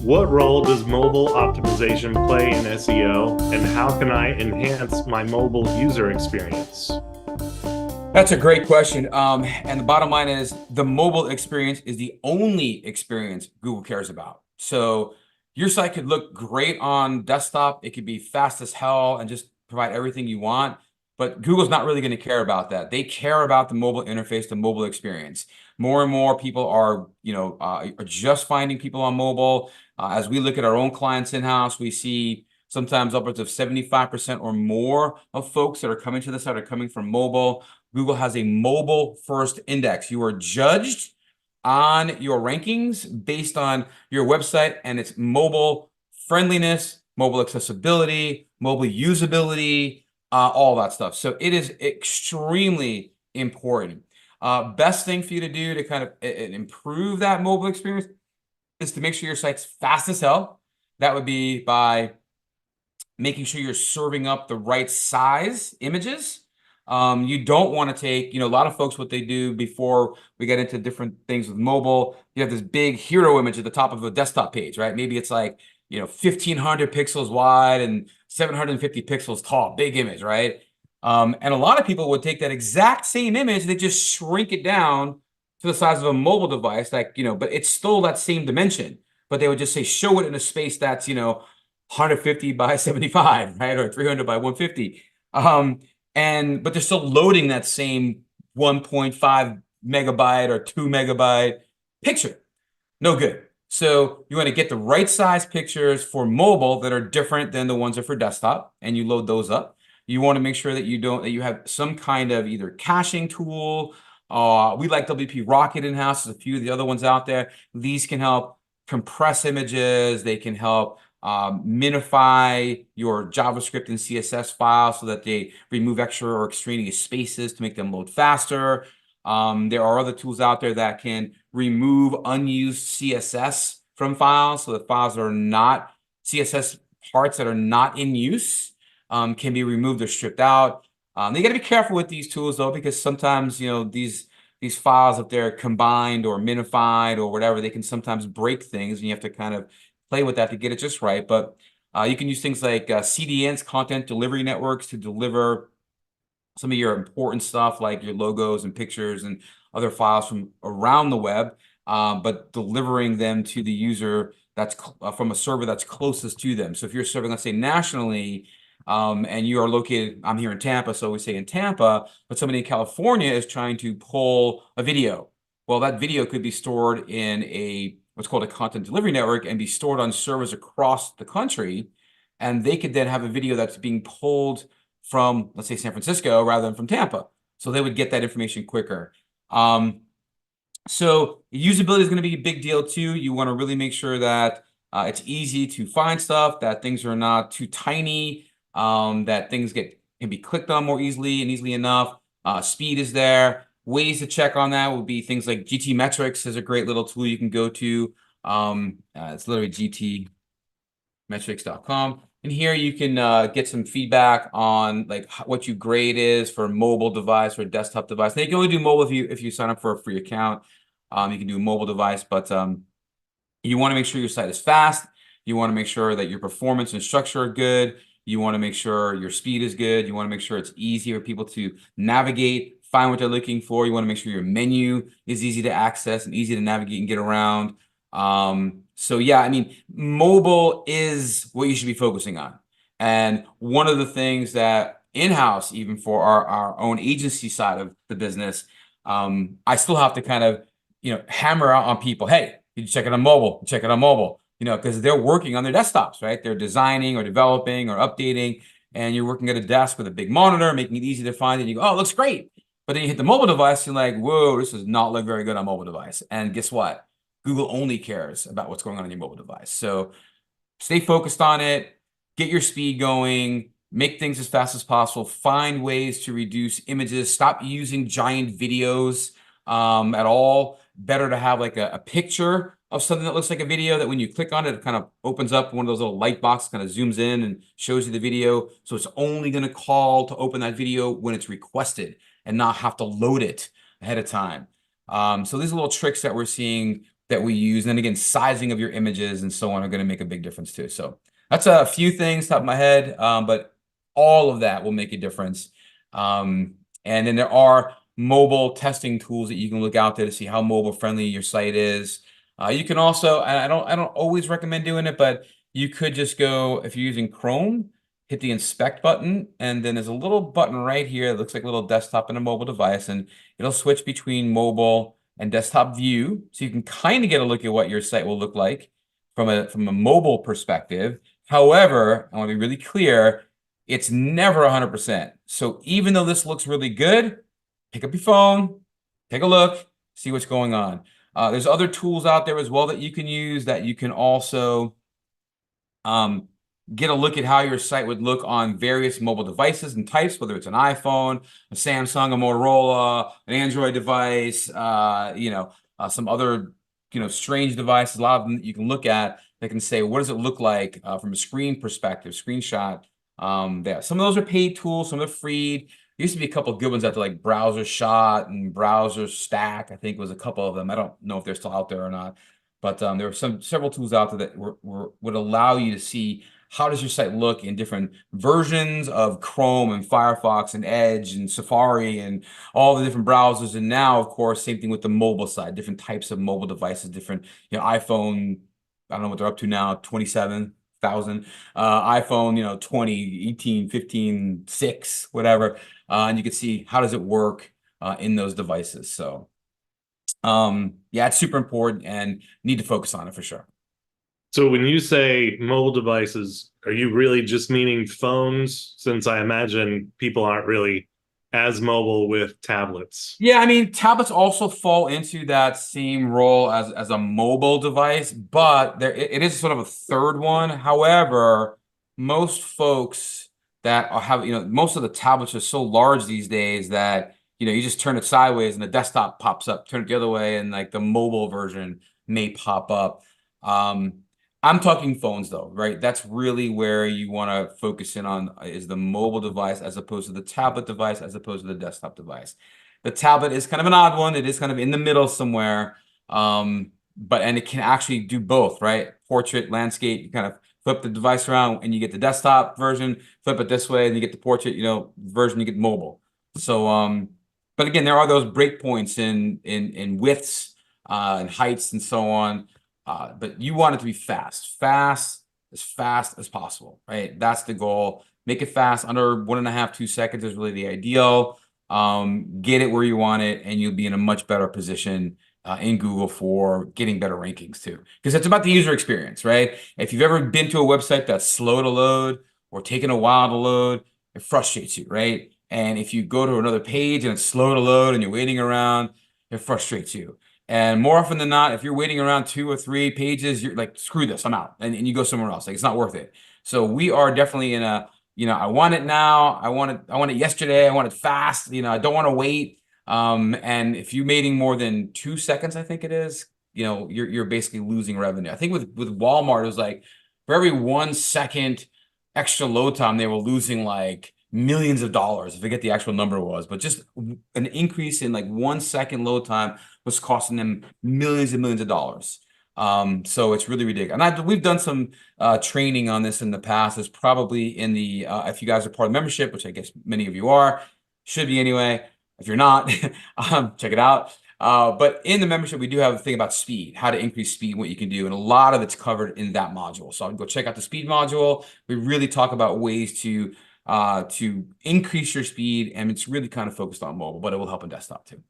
What role does mobile optimization play in SEO, and how can I enhance my mobile user experience? That's a great question. And the bottom line is the mobile experience is the only experience Google cares about. So your site could look great on desktop. It could be fast as hell and just provide everything you want. But Google's not really going to care about that. They care about the mobile interface, the mobile experience. More and more people are just finding people on mobile. As we look at our own clients in-house, we see sometimes upwards of 75% or more of folks that are coming to the site are coming from mobile. Google has a mobile first index. You are judged on your rankings based on your website and its mobile friendliness, mobile accessibility, mobile usability, all that stuff. So it is extremely important. Best thing for you to do to kind of improve that mobile experience is to make sure your site's fast as hell. That would be by making sure you're serving up the right size images. You don't want to take, a lot of folks, what they do before we get into different things with mobile, you have this big hero image at the top of a desktop page, right? Maybe it's like, 1,500 pixels wide and 750 pixels tall, big image, right? And a lot of people would take that exact same image, they just shrink it down to the size of a mobile device, but it's still that same dimension. But they would just say, show it in a space that's, 150 by 75, right? Or 300 by 150. But they're still loading that same 1.5 megabyte or 2 megabyte picture. No good. So you want to get the right size pictures for mobile that are different than the ones that are for desktop, and you load those up. You want to make sure that you have some kind of either caching tool. We like WP Rocket in-house. There's a few of the other ones out there. These can help compress images. They can help minify your JavaScript and CSS files so that they remove extra or extraneous spaces to make them load faster. There are other tools out there that can remove unused CSS from files, so the files that are not CSS parts that are not in use can be removed or stripped out. You got to be careful with these tools though, because sometimes these files, if they're combined or minified or whatever, they can sometimes break things, and you have to kind of play with that to get it just right. But you can use things like CDNs, content delivery networks, to deliver some of your important stuff like your logos and pictures and other files from around the web, but delivering them to the user that's from a server that's closest to them. So if you're serving, let's say nationally, and you are located, I'm here in Tampa, so we say in Tampa, but somebody in California is trying to pull a video. Well, that video could be stored in what's called a content delivery network and be stored on servers across the country. And they could then have a video that's being pulled from, let's say, San Francisco rather than from Tampa. So they would get that information quicker. So usability is going to be a big deal too. You want to really make sure that it's easy to find stuff, that things are not too tiny, that things can be clicked on more easily and easily enough. Speed is there. Ways to check on that would be things like GTmetrix is a great little tool you can go to. It's literally gtmetrics.com. And here you can get some feedback on like what your grade is for a mobile device or a desktop device. They can only do mobile if you sign up for a free account. You can do a mobile device, but you want to make sure your site is fast. You want to make sure that your performance and structure are good. You want to make sure your speed is good. You want to make sure it's easy for people to navigate, find what they're looking for. You want to make sure your menu is easy to access and easy to navigate and get around. So yeah, I mean, mobile is what you should be focusing on. And one of the things that in-house, even for our own agency side of the business, I still have to kind of, hammer out on people, hey, you check it on mobile, check it on mobile, because they're working on their desktops, right? They're designing or developing or updating, and you're working at a desk with a big monitor, making it easy to find, and you go, oh, it looks great. But then you hit the mobile device, you're like, whoa, this does not look very good on mobile device. And guess what? Google only cares about what's going on your mobile device. So stay focused on it, get your speed going, make things as fast as possible, find ways to reduce images, stop using giant videos at all. Better to have like a picture of something that looks like a video that when you click on it, it kind of opens up one of those little light boxes, kind of zooms in and shows you the video. So it's only going to call to open that video when it's requested and not have to load it ahead of time. So these are little tricks that we're seeing that we use. And then again, sizing of your images and so on are going to make a big difference too. So that's a few things top of my head, but all of that will make a difference. And then there are mobile testing tools that you can look out there to see how mobile friendly your site is. You can also, and I don't always recommend doing it, but you could just go, if you're using Chrome, hit the inspect button, and then there's a little button right here that looks like a little desktop and a mobile device, and it'll switch between mobile and desktop view. So you can kind of get a look at what your site will look like from a mobile perspective. However, I want to be really clear, it's never 100%. So even though this looks really good, pick up your phone, take a look, see what's going on. There's other tools out there as well that you can use that you can also get a look at how your site would look on various mobile devices and types, whether it's an iPhone, a Samsung, a Motorola, an Android device, some other, strange devices, a lot of them that you can look at that can say, what does it look like from a screen perspective, screenshot. Some of those are paid tools, some are free. There used to be a couple of good ones out there, like Browser Shot and Browser Stack, I think was a couple of them. I don't know if they're still out there or not, but there were several tools out there that would allow you to see how does your site look in different versions of Chrome and Firefox and Edge and Safari and all the different browsers. And now, of course, same thing with the mobile side, different types of mobile devices, different, iPhone, I don't know what they're up to now, 27,000, iPhone, 20, 18, 15, 6, whatever. And you can see how does it work in those devices. So yeah, it's super important and need to focus on it for sure. So when you say mobile devices, are you really just meaning phones? Since I imagine people aren't really as mobile with tablets. Yeah, I mean, tablets also fall into that same role as a mobile device, but it is sort of a third one. However, most folks that have, most of the tablets are so large these days that, you just turn it sideways and the desktop pops up, turn it the other way, and like the mobile version may pop up. I'm talking phones though, right? That's really where you want to focus in on is the mobile device as opposed to the tablet device, as opposed to the desktop device. The tablet is kind of an odd one. It is kind of in the middle somewhere. And it can actually do both, right? Portrait, landscape, you kind of flip the device around and you get the desktop version, flip it this way and you get the portrait, version, you get mobile. So, but again, there are those breakpoints in widths, and heights and so on. But you want it to be fast as possible, right? That's the goal. Make it fast, under 1.5, 2 seconds is really the ideal. Get it where you want it, and you'll be in a much better position in Google for getting better rankings too. Because it's about the user experience, right? If you've ever been to a website that's slow to load or taken a while to load, it frustrates you, right? And if you go to another page and it's slow to load and you're waiting around, it frustrates you. And more often than not, if you're waiting around 2 or 3 pages, you're like, screw this, I'm out. And you go somewhere else. Like, it's not worth it. So we are definitely in a, I want it now. I want it yesterday. I want it fast. I don't want to wait. And if you're waiting more than 2 seconds, I think it is, you're basically losing revenue. I think with Walmart, it was like for every 1 second extra load time, they were losing like millions of dollars. I forget the actual number was, but just an increase in like 1 second load time was costing them millions and millions of dollars. So it's really ridiculous. And we've done some training on this in the past. It's probably in the, if you guys are part of the membership, which I guess many of you are, should be anyway. If you're not, check it out. But in the membership, we do have a thing about speed, how to increase speed, what you can do. And a lot of it's covered in that module. So I'll go check out the speed module. We really talk about ways to increase your speed, and it's really kind of focused on mobile, but it will help in desktop too.